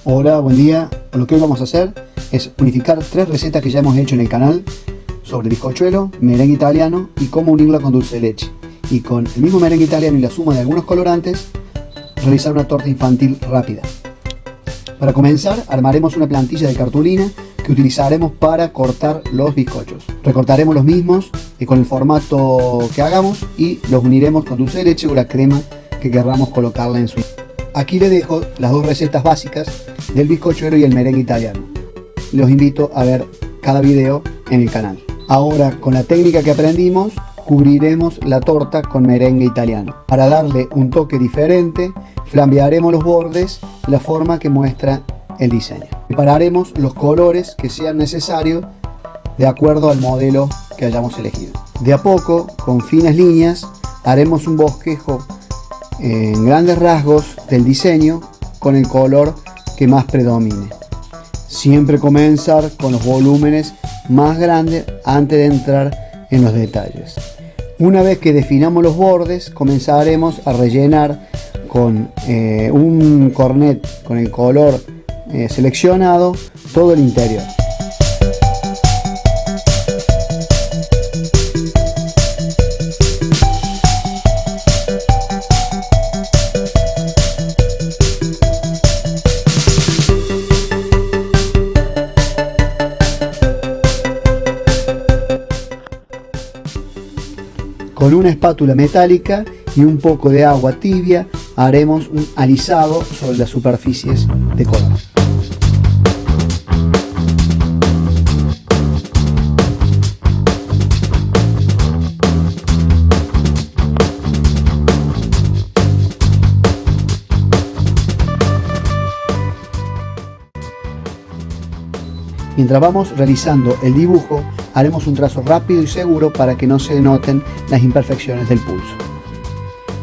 Hola, buen día. Lo que hoy vamos a hacer es unificar 3 recetas que ya hemos hecho en el canal sobre bizcochuelo, merengue italiano y cómo unirla con dulce de leche. Y con el mismo merengue italiano y la suma de algunos colorantes, realizar una torta infantil rápida. Para comenzar, armaremos una plantilla de cartulina que utilizaremos para cortar los bizcochos. Recortaremos los mismos con el formato que hagamos y los uniremos con dulce de leche o la crema que querramos colocarla en su. Aquí les dejo las 2 recetas básicas del bizcochuelo y el merengue italiano. Los invito a ver cada video en el canal. Ahora, con la técnica que aprendimos, cubriremos la torta con merengue italiano. Para darle un toque diferente, flambearemos los bordes la forma que muestra el diseño. Prepararemos los colores que sean necesarios de acuerdo al modelo que hayamos elegido. De a poco, con finas líneas, haremos un bosquejo en grandes rasgos del diseño con el color que más predomine. Siempre comenzar con los volúmenes más grandes antes de entrar en los detalles. Una vez que definamos los bordes, comenzaremos a rellenar con un cornet con el color seleccionado todo el interior. Con una espátula metálica y un poco de agua tibia haremos un alisado sobre las superficies de color. Mientras vamos realizando el dibujo, haremos un trazo rápido y seguro para que no se noten las imperfecciones del pulso.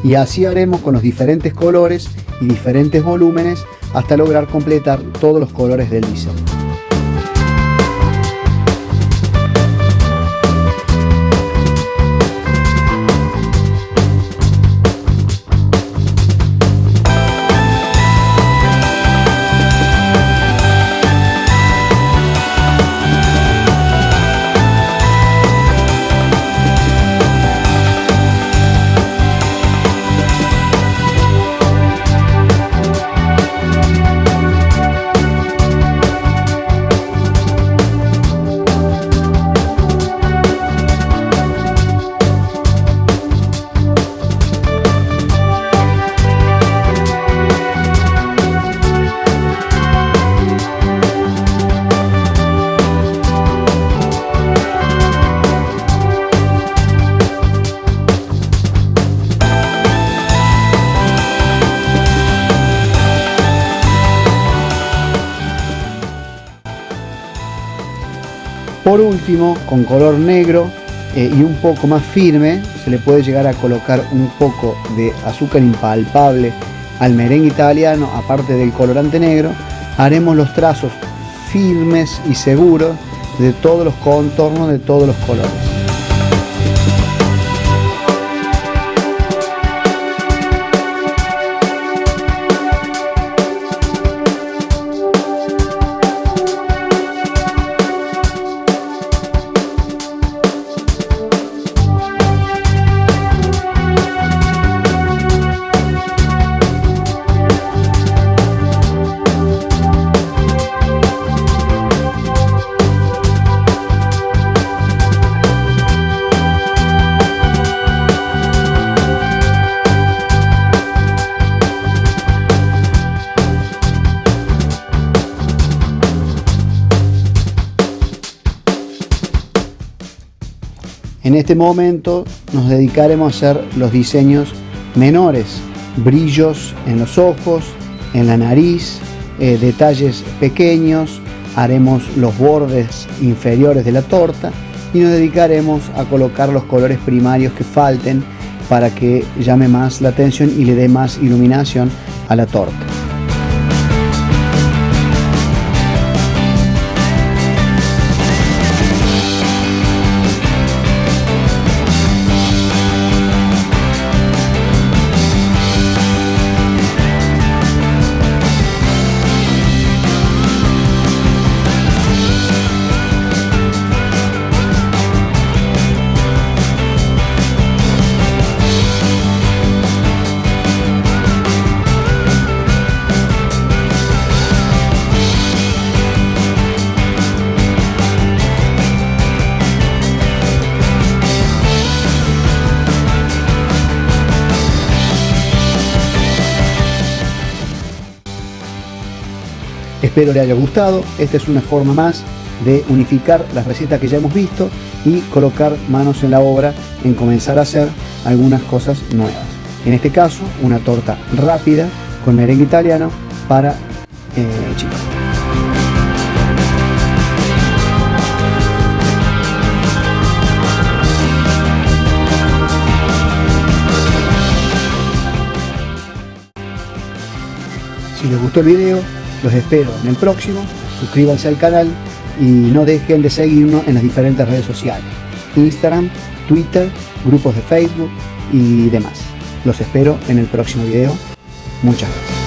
Y así haremos con los diferentes colores y diferentes volúmenes hasta lograr completar todos los colores del diseño. Por último, con color negro y un poco más firme, se le puede llegar a colocar un poco de azúcar impalpable al merengue italiano, aparte del colorante negro. Haremos los trazos firmes y seguros de todos los contornos de todos los colores. En este momento nos dedicaremos a hacer los diseños menores, brillos en los ojos, en la nariz, detalles pequeños, haremos los bordes inferiores de la torta y nos dedicaremos a colocar los colores primarios que falten para que llame más la atención y le dé más iluminación a la torta. Espero le haya gustado. Esta es una forma más de unificar las recetas que ya hemos visto y colocar manos en la obra en comenzar a hacer algunas cosas nuevas. En este caso, una torta rápida con merengue italiano para chicos. Si les gustó el video, los espero en el próximo. Suscríbanse al canal y no dejen de seguirnos en las diferentes redes sociales: Instagram, Twitter, grupos de Facebook y demás. Los espero en el próximo video. Muchas gracias.